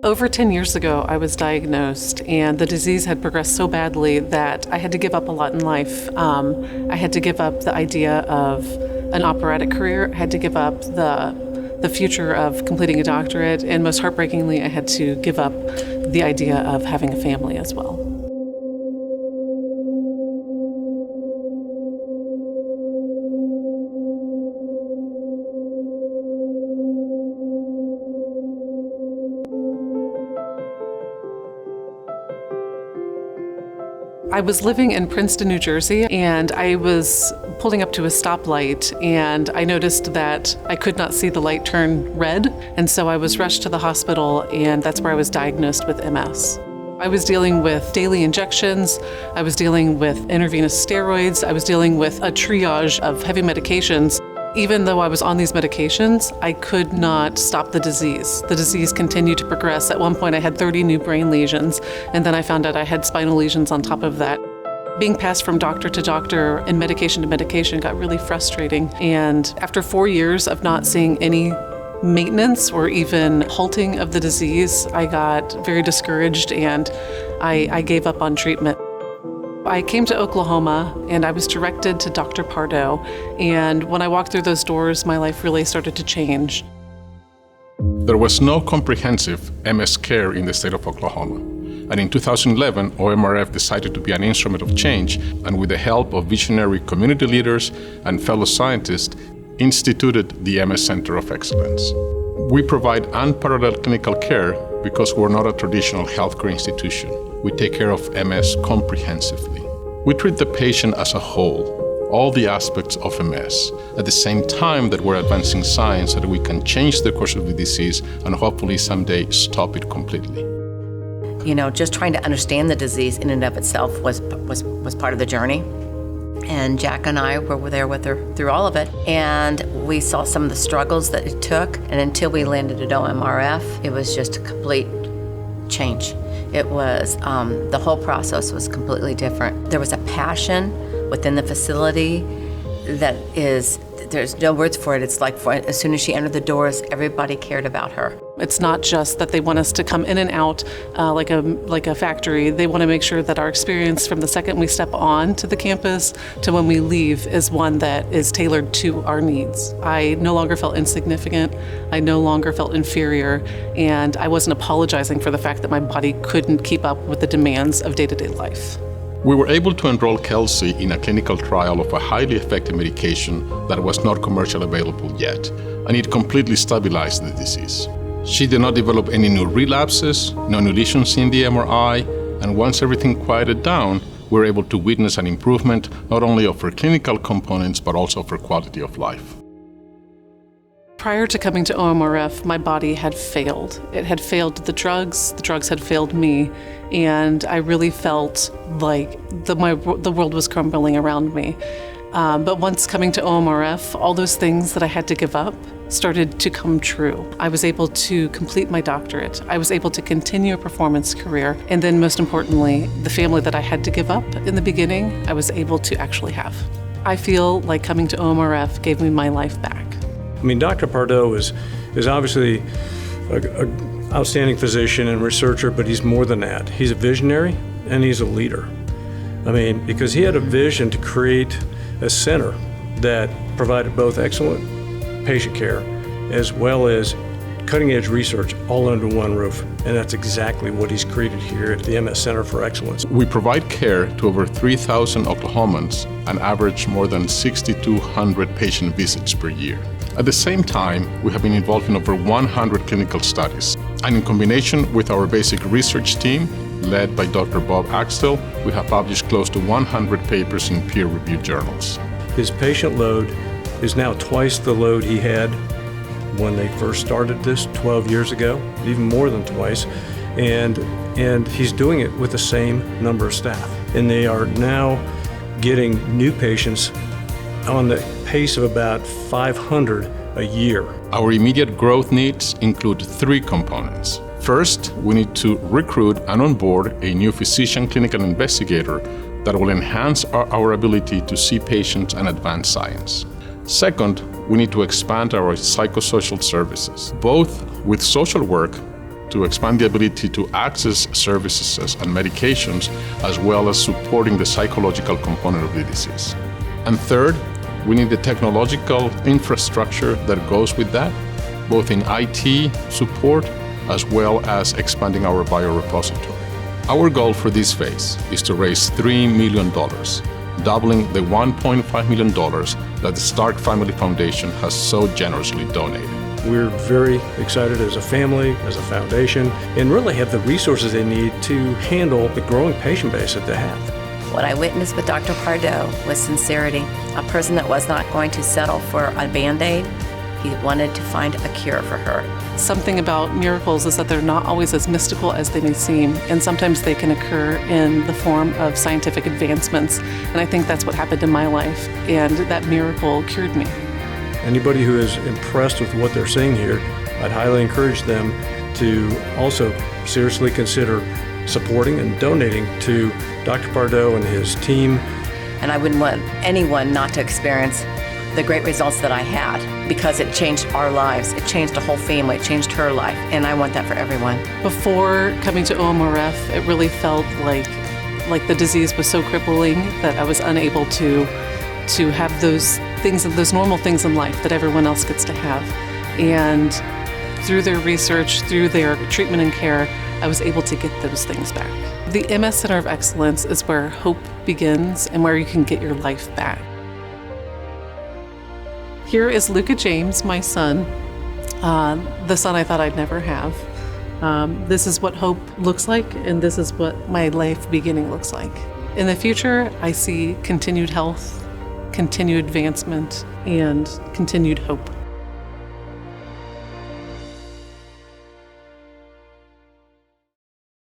Over 10 years ago, I was diagnosed, and the disease had progressed so badly that I had to give up a lot in life. I had to give up the idea of an operatic career. I had to give up the future of completing a doctorate, and most heartbreakingly, I had to give up the idea of having a family as well. I was living in Princeton, New Jersey, and I was pulling up to a stoplight, and I noticed that I could not see the light turn red, and so I was rushed to the hospital, and that's where I was diagnosed with MS. I was dealing with daily injections, I was dealing with intravenous steroids, I was dealing with a triage of heavy medications. Even though I was on these medications, I could not stop the disease. The disease continued to progress. At one point, I had 30 new brain lesions, and then I found out I had spinal lesions on top of that. Being passed from doctor to doctor and medication to medication got really frustrating. And after 4 years of not seeing any maintenance or even halting of the disease, I got very discouraged and I gave up on treatment. I came to Oklahoma and I was directed to Dr. Pardo, and when I walked through those doors, my life really started to change. There was no comprehensive MS care in the state of Oklahoma, and in 2011, OMRF decided to be an instrument of change, and with the help of visionary community leaders and fellow scientists, instituted the MS Center of Excellence. We provide unparalleled clinical care because we're not a traditional healthcare institution. We take care of MS comprehensively. We treat the patient as a whole, all the aspects of MS, at the same time that we're advancing science so that we can change the course of the disease and hopefully someday stop it completely. You know, just trying to understand the disease in and of itself was part of the journey. And Jack and I were there with her through all of it. And we saw some of the struggles that it took. And until we landed at OMRF, it was just a complete change. It was, the whole process was completely different. There was a passion within the facility that is, there's no words for it. It's like as soon as she entered the doors, everybody cared about her. It's not just that they want us to come in and out like a factory. They want to make sure that our experience from the second we step on to the campus to when we leave is one that is tailored to our needs. I no longer felt insignificant. I no longer felt inferior, and I wasn't apologizing for the fact that my body couldn't keep up with the demands of day-to-day life. We were able to enroll Kelsey in a clinical trial of a highly effective medication that was not commercially available yet, and it completely stabilized the disease. She did not develop any new relapses, no new lesions in the MRI, and once everything quieted down, we were able to witness an improvement not only of her clinical components, but also of her quality of life. Prior to coming to OMRF, my body had failed. It had failed the drugs had failed me, and I really felt like the world was crumbling around me. But once coming to OMRF, all those things that I had to give up started to come true. I was able to complete my doctorate. I was able to continue a performance career. And then most importantly, the family that I had to give up in the beginning, I was able to actually have. I feel like coming to OMRF gave me my life back. I mean, Dr. Pardo is obviously an outstanding physician and researcher, but he's more than that. He's a visionary and he's a leader. I mean, because he had a vision to create a center that provided both excellent patient care as well as cutting-edge research all under one roof. And that's exactly what he's created here at the MS Center for Excellence. We provide care to over 3,000 Oklahomans and average more than 6,200 patient visits per year. At the same time, we have been involved in over 100 clinical studies. And in combination with our basic research team, led by Dr. Bob Axtell, we have published close to 100 papers in peer-reviewed journals. His patient load is now twice the load he had when they first started this 12 years ago, even more than twice. And he's doing it with the same number of staff. And they are now getting new patients on the pace of about 500 a year. Our immediate growth needs include 3 components. First, we need to recruit and onboard a new physician clinical investigator that will enhance our ability to see patients and advance science. Second, we need to expand our psychosocial services, both with social work to expand the ability to access services and medications, as well as supporting the psychological component of the disease. And third, we need the technological infrastructure that goes with that, both in IT support as well as expanding our biorepository. Our goal for this phase is to raise $3 million, doubling the $1.5 million that the Stark Family Foundation has so generously donated. We're very excited as a family, as a foundation, and really have the resources they need to handle the growing patient base that they have. What I witnessed with Dr. Pardo was sincerity, a person that was not going to settle for a Band-Aid. He wanted to find a cure for her. Something about miracles is that they're not always as mystical as they may seem, and sometimes they can occur in the form of scientific advancements. And I think that's what happened in my life, and that miracle cured me. Anybody who is impressed with what they're seeing here, I'd highly encourage them to also seriously consider supporting and donating to Dr. Pardo and his team. And I wouldn't want anyone not to experience the great results that I had, because it changed our lives. It changed a whole family. It changed her life, and I want that for everyone. Before coming to OMRF, it really felt like the disease was so crippling that I was unable to have those things, those normal things in life that everyone else gets to have. And through their research, through their treatment and care, I was able to get those things back. The MS Center of Excellence is where hope begins and where you can get your life back. Here is Luca James, my son, the son I thought I'd never have. This is what hope looks like, and this is what my life beginning looks like. In the future, I see continued health, continued advancement, and continued hope.